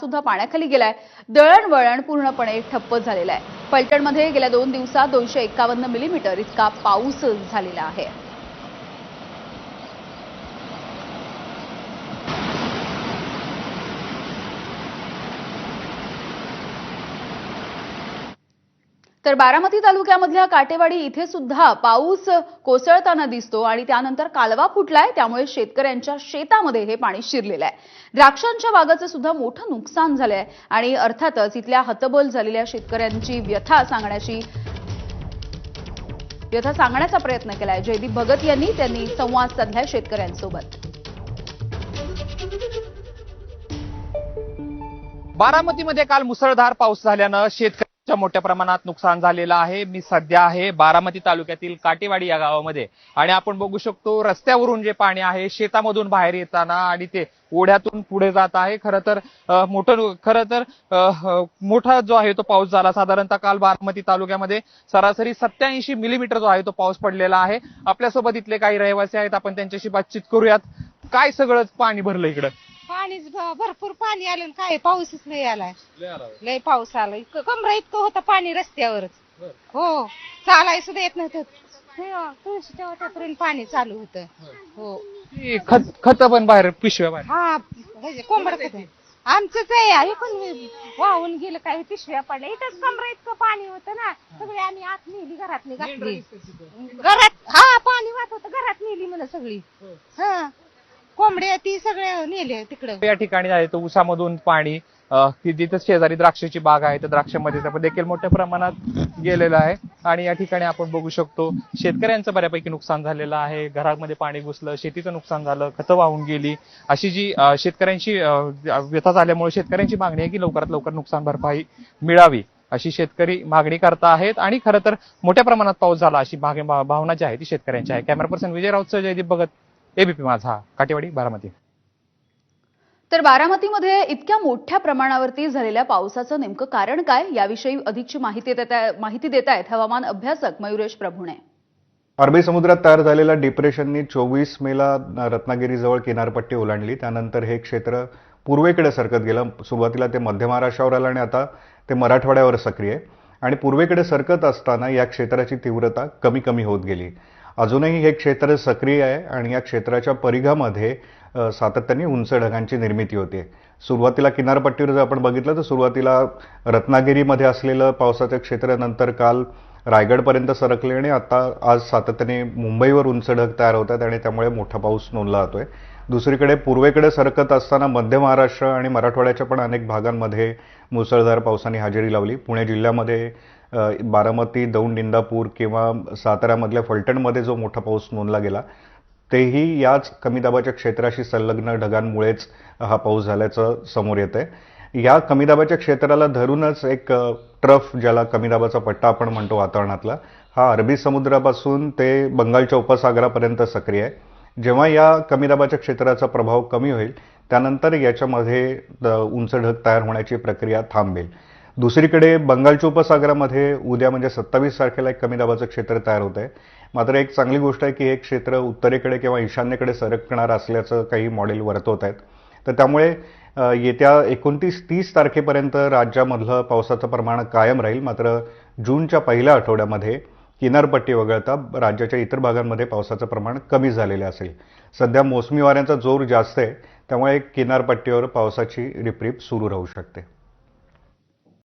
सुद्धा पाण्याखाली गेलाय। दळणवळण पूर्णपणे ठप्प झालेलं आहे। फलटणमध्ये गेल्या 2 दिवसात 251 मिलीमीटर इतका पाऊस झालेला आहे। तर बारामती तालुक्यामधल्या काटेवाडी इथे सुद्धा पाऊस कोसळताना दिसतो आणि त्यानंतर कालवा फुटलाय, त्यामुळे शेतकऱ्यांच्या शेतामध्ये हे पाणी शिरलेलं आहे। द्राक्षांच्या बागाचं सुद्धा मोठं नुकसान झालंय आणि अर्थातच इथल्या हतबल झालेल्या शेतकऱ्यांची व्यथा सांगण्याचा प्रयत्न केलाय। जयदीप भगत यांनी संवाद साधलाय शेतकऱ्यांसोबत। बारामतीमध्ये काल मुसळधार पाऊस झाल्यानं शेतकऱ्यांच्या मोठ्या प्रमाणात नुकसान झालेलं आहे। मी सध्या आहे बारामती तालुक्यातील काटेवाडी या गावामध्ये आणि आपण बघू शकतो रस्त्यावरून जे पाणी आहे शेतामधून बाहेर येताना आणि ते ओढ्यातून पुढे जात आहे। खरं तर मोठा जो आहे तो पाऊस झाला। साधारणतः काल बारामती तालुक्यामध्ये सरासरी 87 मिलीमीटर जो आहे तो पाऊस पडलेला आहे। आपल्यासोबत इथले काही रहिवासी आहेत, आपण त्यांच्याशी बातचीत करूयात। काय सगळं पाणी भरलं इकडं? पाणीच भरपूर पाणी आलं, काय पाऊसच लय आलाय, लय पाऊस आला। कमरा इतकं होतं पाणी रस्त्यावरच। हो, चालाय सुद्धा येत नव्हतं। तुळशीच्या वाट्यापर्यंत पाणी चालू होतं। हो, खत पण बाहेर पिशव्या बाहेर। हा, कोंबड खत आमचंच आहे। ऐकून वाहून गेलं, काही पिशव्या पडल्या इथंच। कमरा इतकं पाणी होतं ना, सगळी आम्ही आत नेली, घरातली घातली। घरात हा पाणी वाहत होतं, घरात नेली म्हणा सगळी। हा, कोंबड्या ती सगळे नेले तिकडं। या ठिकाणी आहे तो उसामधून पाणी जिथं शेजारी द्राक्षाची बाग आहे तर द्राक्षामध्ये देखील मोठ्या प्रमाणात गेलेलं आहे आणि या ठिकाणी आपण बघू शकतो शेतकऱ्यांचं बऱ्यापैकी नुकसान झालेलं आहे। घरामध्ये पाणी घुसलं, शेतीचं नुकसान झालं, खतं वाहून गेली। अशी जी शेतकऱ्यांची व्यथा झाल्यामुळे शेतकऱ्यांची मागणी आहे की लवकरात लवकर नुकसान भरपाई मिळावी, अशी शेतकरी मागणी करत आहेत। आणि खरं तर मोठ्या प्रमाणात पाऊस झाला अशी भावना जी आहे ती शेतकऱ्यांची आहे। कॅमेरा पर्सन विजय राऊतसह जयदीप भगत, एबीपी माझा, काटेवाडी, बारामती। तर बारामतीमध्ये इतक्या मोठ्या प्रमाणावरती झालेल्या पावसाचं नेमकं कारण काय, याविषयी अधिकची माहिती देत आहेत हवामान अभ्यासक मयुरेश प्रभुणे। अरबी समुद्रात तयार झालेल्या डिप्रेशननी 24 मेला रत्नागिरीजवळ किनारपट्टी ओलांडली। त्यानंतर हे क्षेत्र पूर्वेकडे सरकत गेलं। सुरुवातीला ते मध्य महाराष्ट्रावर आलं आणि आता ते मराठवाड्यावर सक्रिय आहे आणि पूर्वेकडे सरकत असताना या क्षेत्राची तीव्रता कमी कमी होत गेली। अजूनही हे क्षेत्र सक्रिय आहे आणि या क्षेत्राच्या परिघामध्ये सातत्याने उंच ढगांची निर्मिती होते। सुरुवातीला किनारपट्टीवर जर आपण बघितलं तर सुरुवातीला रत्नागिरीमध्ये असलेलं पावसाचं क्षेत्र नंतर काल रायगडपर्यंत सरकले आणि आता आज सातत्याने मुंबईवर उंच ढग तयार होतात आणि त्यामुळे मोठा पाऊस नोंदला जातोय। दुसरीकडे पूर्वेकडे सरकत असताना मध्य महाराष्ट्र आणि मराठवाड्याच्या पण अनेक भागांमध्ये मुसळधार पावसाने हजेरी लावली। पुणे जिल्ह्यामध्ये बारामती, दौंड, इंदापूर किंवा साताऱ्यामधल्या फलटणमध्ये जो मोठा पाऊस नोंदला गेला तेही याच कमी दाबाच्या क्षेत्राशी संलग्न ढगांमुळेच हा पाऊस झाल्याचं समोर येतंय। या कमी दाबाच्या क्षेत्राला धरूनच एक ट्रफ, ज्याला कमी दाबाचा पट्टा आपण म्हणतो वातावरणातला, हा अरबी समुद्रापासून ते बंगालच्या उपसागरापर्यंत सक्रिय आहे। जेव्हा या कमी दाबाच्या क्षेत्राचा प्रभाव कमी होईल त्यानंतर याच्यामध्ये उंच ढग तयार होण्याची प्रक्रिया थांबेल। दुसरीकडे बंगालच्या उपसागरामध्ये उद्या म्हणजे 27 तारखेला एक कमी दाबाचं क्षेत्र तयार होत आहे। मात्र एक चांगली गोष्ट आहे की हे क्षेत्र उत्तरेकडे किंवा ईशान्येकडे सरकणार असल्याचं काही मॉडेल वर्तवत आहेत। तर त्यामुळे येत्या 29-30 तारखेपर्यंत राज्यामधलं पावसाचं प्रमाण कायम राहील। मात्र जूनच्या पहिल्या आठवड्यामध्ये किनारपट्टी वगळता राज्याच्या इतर भागांमध्ये पावसाचं प्रमाण कमी झालेलं असेल। सध्या मोसमी वाऱ्यांचा जोर जास्त आहे, त्यामुळे किनारपट्टीवर पावसाची रिपरिप सुरू राहू शकते।